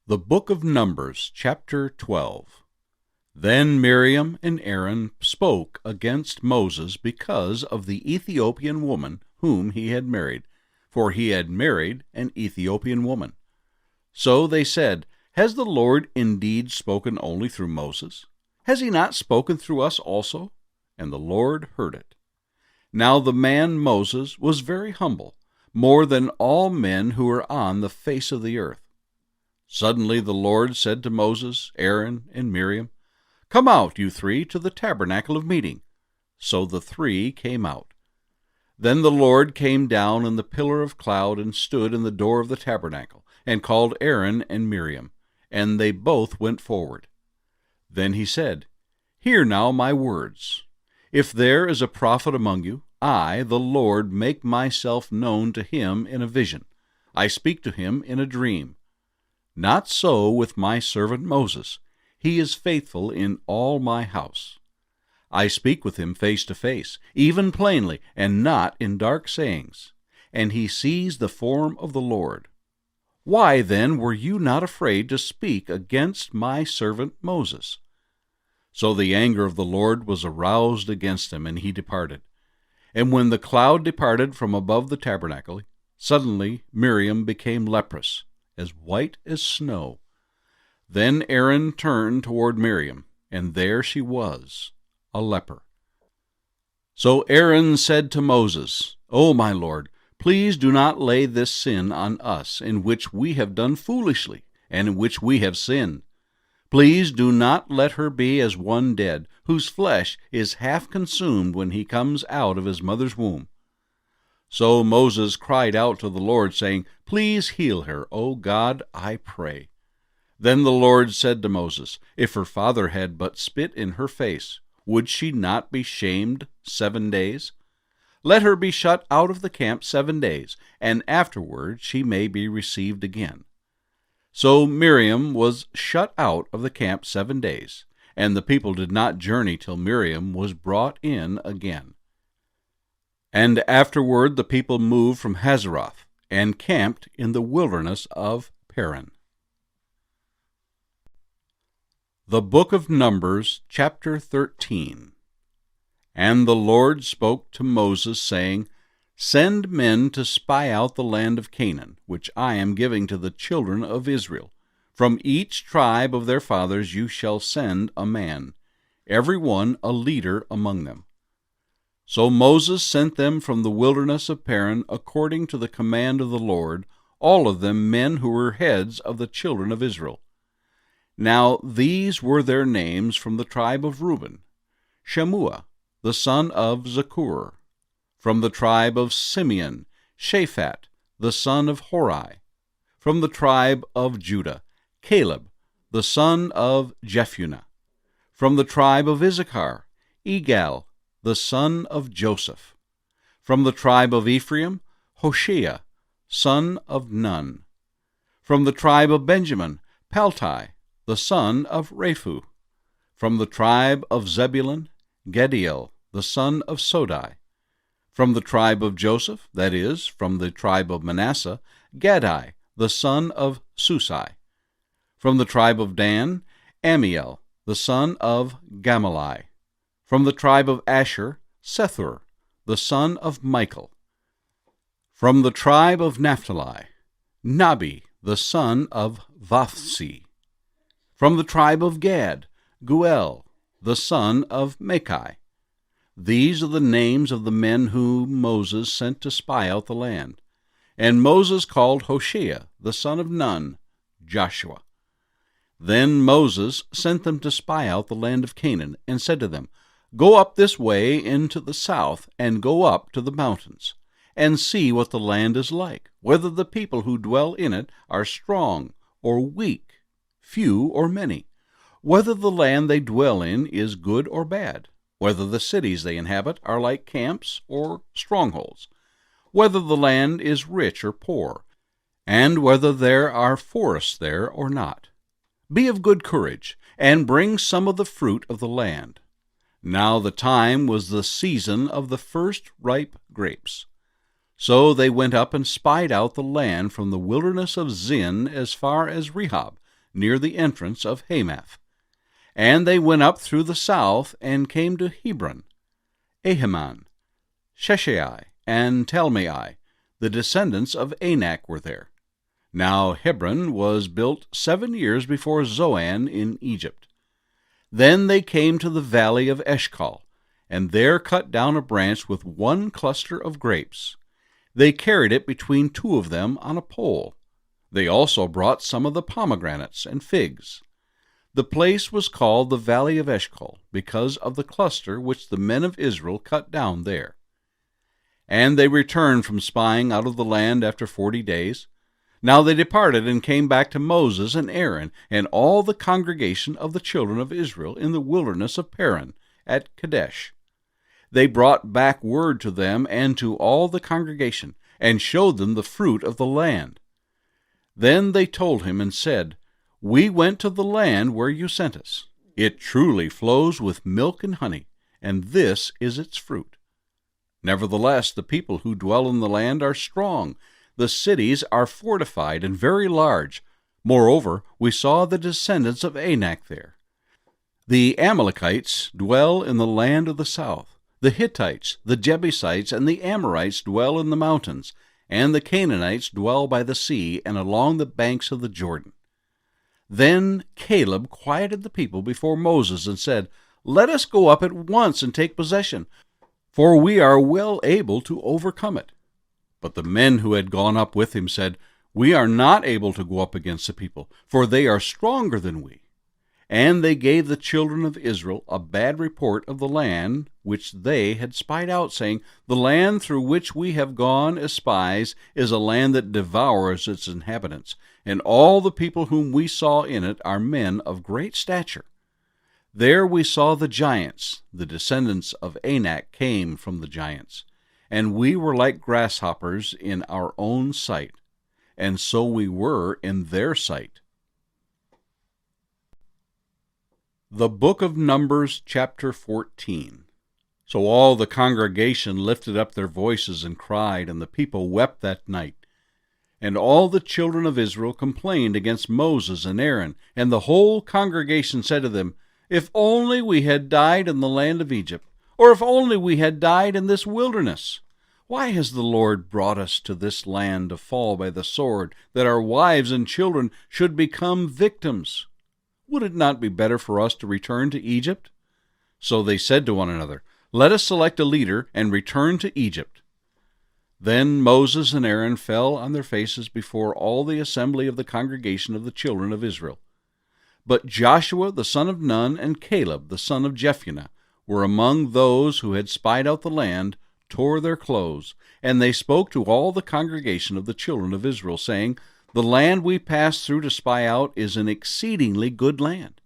The Book of Numbers, chapter 12. Then Miriam and Aaron spoke against Moses because of the Ethiopian woman whom he had married, for he had married an Ethiopian woman. So they said, Has the Lord indeed spoken only through Moses? Has he not spoken through us also? And the Lord heard it. Now the man Moses was very humble, more than all men who are on the face of the earth. Suddenly the Lord said to Moses, Aaron, and Miriam, Come out, you three, to the tabernacle of meeting. So the three came out. Then the Lord came down in the pillar of cloud and stood in the door of the tabernacle, and called Aaron and Miriam, and they both went forward. Then he said, Hear now my words. If there is a prophet among you, I, the Lord, make myself known to him in a vision. I speak to him in a dream. Not so with my servant Moses. He is faithful in all my house. I speak with him face to face, even plainly, and not in dark sayings. And he sees the form of the Lord. Why then were you not afraid to speak against my servant Moses? So the anger of the Lord was aroused against him, and he departed. And when the cloud departed from above the tabernacle, suddenly Miriam became leprous, as white as snow. Then Aaron turned toward Miriam, and there she was, a leper. So Aaron said to Moses, O my Lord, please do not lay this sin on us, in which we have done foolishly, and in which we have sinned. Please do not let her be as one dead, whose flesh is half consumed when he comes out of his mother's womb. So Moses cried out to the Lord, saying, Please heal her, O God, I pray. Then the Lord said to Moses, If her father had but spit in her face, would she not be shamed 7 days? Let her be shut out of the camp 7 days, and afterward she may be received again. So Miriam was shut out of the camp 7 days, and the people did not journey till Miriam was brought in again. And afterward the people moved from Hazeroth, and camped in the wilderness of Paran. The Book of Numbers, chapter 13. And the Lord spoke to Moses, saying, Send men to spy out the land of Canaan, which I am giving to the children of Israel. From each tribe of their fathers you shall send a man, every one a leader among them. So Moses sent them from the wilderness of Paran according to the command of the Lord, all of them men who were heads of the children of Israel. Now these were their names from the tribe of Reuben: Shammua, the son of Zakur; from the tribe of Simeon, Shaphat, the son of Hori; from the tribe of Judah, Caleb, the son of Jephunneh; from the tribe of Issachar, Igal, the son of Joseph; from the tribe of Ephraim, Hoshea, son of Nun; from the tribe of Benjamin, Paltai, the son of Raphu; from the tribe of Zebulun, Gediel, the son of Sodai; from the tribe of Joseph, that is, from the tribe of Manasseh, Gadai, the son of Susai; from the tribe of Dan, Amiel, the son of Gamaliel; from the tribe of Asher, Sethur, the son of Michael; from the tribe of Naphtali, Nabi, the son of Vaphsi; from the tribe of Gad, Guel, the son of Machai. These are the names of the men whom Moses sent to spy out the land. And Moses called Hoshea, the son of Nun, Joshua. Then Moses sent them to spy out the land of Canaan, and said to them, Go up this way into the south, and go up to the mountains, and see what the land is like, whether the people who dwell in it are strong or weak, few or many, whether the land they dwell in is good or bad, whether the cities they inhabit are like camps or strongholds, whether the land is rich or poor, and whether there are forests there or not. Be of good courage, and bring some of the fruit of the land. Now the time was the season of the first ripe grapes. So they went up and spied out the land from the wilderness of Zin as far as Rehob, near the entrance of Hamath. And they went up through the south, and came to Hebron. Ahiman, Sheshai, and Talmai, the descendants of Anak, were there. Now Hebron was built 7 years before Zoan in Egypt. Then they came to the valley of Eshcol, and there cut down a branch with one cluster of grapes. They carried it between two of them on a pole. They also brought some of the pomegranates and figs. The place was called the Valley of Eshcol, because of the cluster which the men of Israel cut down there. And they returned from spying out of the land after 40 days. Now they departed and came back to Moses and Aaron and all the congregation of the children of Israel in the wilderness of Paran at Kadesh. They brought back word to them and to all the congregation, and showed them the fruit of the land. Then they told him and said, "We went to the land where you sent us. It truly flows with milk and honey, and this is its fruit. Nevertheless, the people who dwell in the land are strong. The cities are fortified and very large. Moreover, we saw the descendants of Anak there. The Amalekites dwell in the land of the south. The Hittites, the Jebusites, and the Amorites dwell in the mountains, and the Canaanites dwell by the sea and along the banks of the Jordan." Then Caleb quieted the people before Moses and said, "Let us go up at once and take possession, for we are well able to overcome it." But the men who had gone up with him said, "We are not able to go up against the people, for they are stronger than we." And they gave the children of Israel a bad report of the land which they had spied out, saying, "The land through which we have gone as spies is a land that devours its inhabitants, and all the people whom we saw in it are men of great stature. There we saw the giants, the descendants of Anak came from the giants, and we were like grasshoppers in our own sight, and so we were in their sight." The book of Numbers, chapter 14. So all the congregation lifted up their voices and cried, and the people wept that night. And all the children of Israel complained against Moses and Aaron, and the whole congregation said to them, "If only we had died in the land of Egypt, or if only we had died in this wilderness! Why has the Lord brought us to this land to fall by the sword, that our wives and children should become victims? Would it not be better for us to return to Egypt?" So they said to one another, "Let us select a leader and return to Egypt." Then Moses and Aaron fell on their faces before all the assembly of the congregation of the children of Israel. But Joshua the son of Nun and Caleb the son of Jephunneh were among those who had spied out the land, tore their clothes, and they spoke to all the congregation of the children of Israel, saying, "The land we passed through to spy out is an exceedingly good land.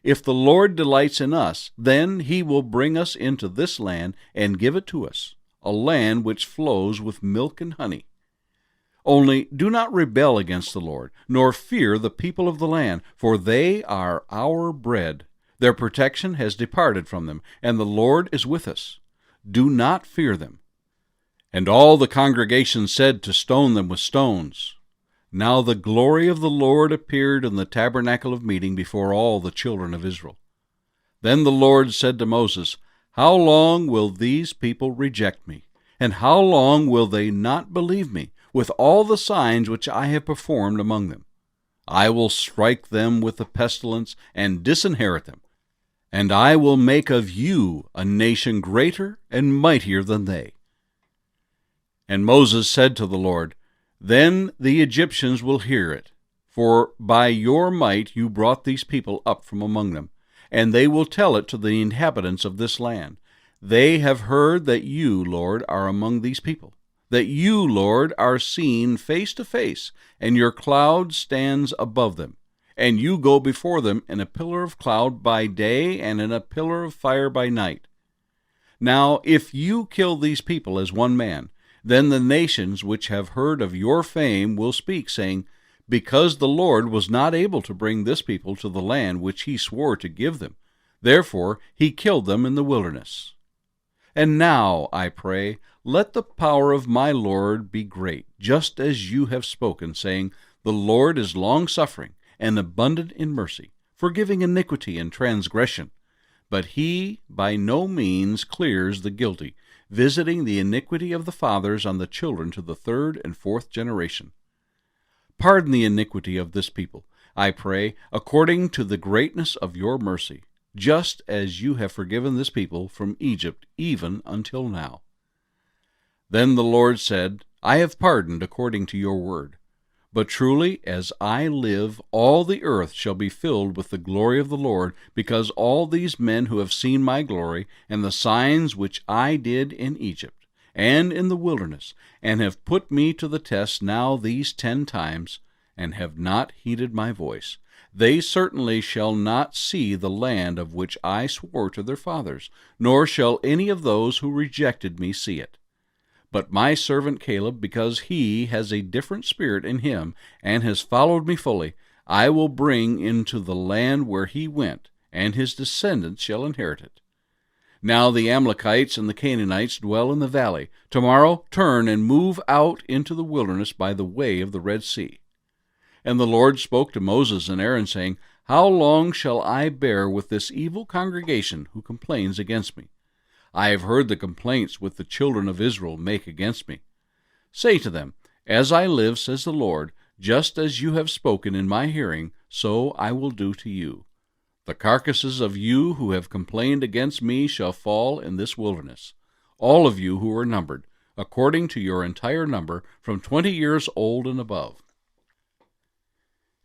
If the Lord delights in us, then he will bring us into this land and give it to us, a land which flows with milk and honey. Only do not rebel against the Lord, nor fear the people of the land, for they are our bread. Their protection has departed from them, and the Lord is with us. Do not fear them." And all the congregation said to stone them with stones. Now the glory of the Lord appeared in the tabernacle of meeting before all the children of Israel. Then the Lord said to Moses, "How long will these people reject me? And how long will they not believe me, with all the signs which I have performed among them? I will strike them with the pestilence and disinherit them, and I will make of you a nation greater and mightier than they." And Moses said to the Lord, "Then the Egyptians will hear it, for by your might you brought these people up from among them, and they will tell it to the inhabitants of this land. They have heard that you, Lord, are among these people, that you, Lord, are seen face to face, and your cloud stands above them, and you go before them in a pillar of cloud by day and in a pillar of fire by night. Now, if you kill these people as one man, then the nations which have heard of your fame will speak, saying, 'Because the Lord was not able to bring this people to the land which he swore to give them, therefore he killed them in the wilderness.' And now, I pray, let the power of my Lord be great, just as you have spoken, saying, 'The Lord is long-suffering, and abundant in mercy, forgiving iniquity and transgression. But he by no means clears the guilty, visiting the iniquity of the fathers on the children to the third and fourth generation. Pardon the iniquity of this people, I pray, according to the greatness of your mercy, just as you have forgiven this people from Egypt even until now. Then the Lord said, I have pardoned according to your word. But truly, as I live, all the earth shall be filled with the glory of the Lord, because all these men who have seen my glory, and the signs which I did in Egypt, and in the wilderness, and have put me to the test now these 10 times, and have not heeded my voice, they certainly shall not see the land of which I swore to their fathers, nor shall any of those who rejected me see it. But my servant Caleb, because he has a different spirit in him, and has followed me fully, I will bring into the land where he went, and his descendants shall inherit it. Now the Amalekites and the Canaanites dwell in the valley. Tomorrow turn and move out into the wilderness by the way of the Red Sea. And the Lord spoke to Moses and Aaron, saying, How long shall I bear with this evil congregation who complains against me? I have heard the complaints which the children of Israel make against me. Say to them, As I live, says the Lord, just as you have spoken in my hearing, so I will do to you. The carcasses of you who have complained against me shall fall in this wilderness, all of you who are numbered, according to your entire number, from 20 years old and above.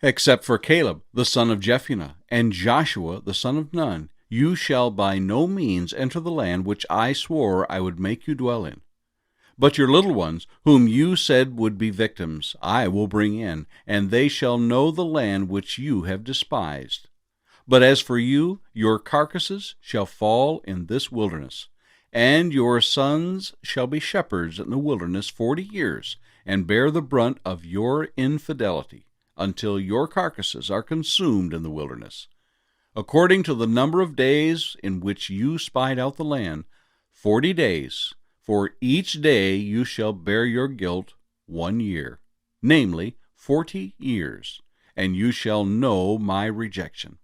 Except for Caleb, the son of Jephunneh, and Joshua, the son of Nun, you shall by no means enter the land which I swore I would make you dwell in. But your little ones, whom you said would be victims, I will bring in, and they shall know the land which you have despised. But as for you, your carcasses shall fall in this wilderness, and your sons shall be shepherds in the wilderness 40 years, and bear the brunt of your infidelity, until your carcasses are consumed in the wilderness. According to the number of days in which you spied out the land, 40 days, for each day you shall bear your guilt 1 year, namely 40 years, and you shall know my rejection.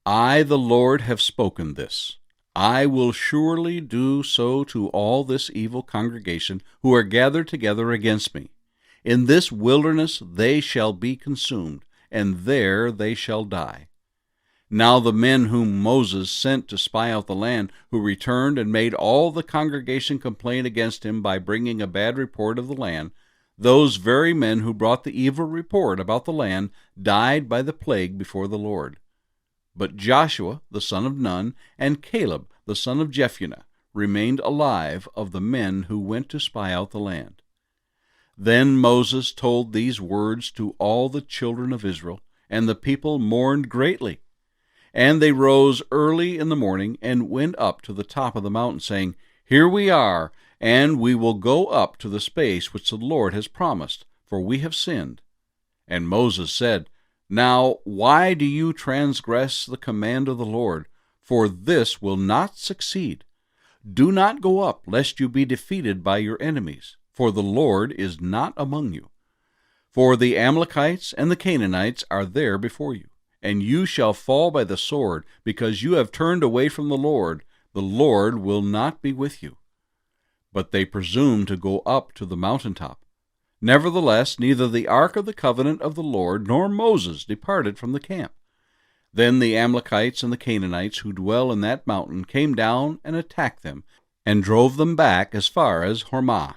I, the Lord, have spoken this. I will surely do so to all this evil congregation who are gathered together against me. In this wilderness they shall be consumed, and there they shall die. Now the men whom Moses sent to spy out the land, who returned and made all the congregation complain against him by bringing a bad report of the land, those very men who brought the evil report about the land died by the plague before the Lord. But Joshua, the son of Nun, and Caleb, the son of Jephunneh, remained alive of the men who went to spy out the land. Then Moses told these words to all the children of Israel, and the people mourned greatly. And they rose early in the morning and went up to the top of the mountain, saying, Here we are, and we will go up to the space which the Lord has promised, for we have sinned. And Moses said, Now why do you transgress the command of the Lord? For this will not succeed. Do not go up, lest you be defeated by your enemies, for the Lord is not among you. For the Amalekites and the Canaanites are there before you. And you shall fall by the sword, because you have turned away from the Lord. The Lord will not be with you. But they presumed to go up to the mountaintop. Nevertheless, neither the ark of the covenant of the Lord nor Moses departed from the camp. Then the Amalekites and the Canaanites who dwell in that mountain came down and attacked them, and drove them back as far as Hormah.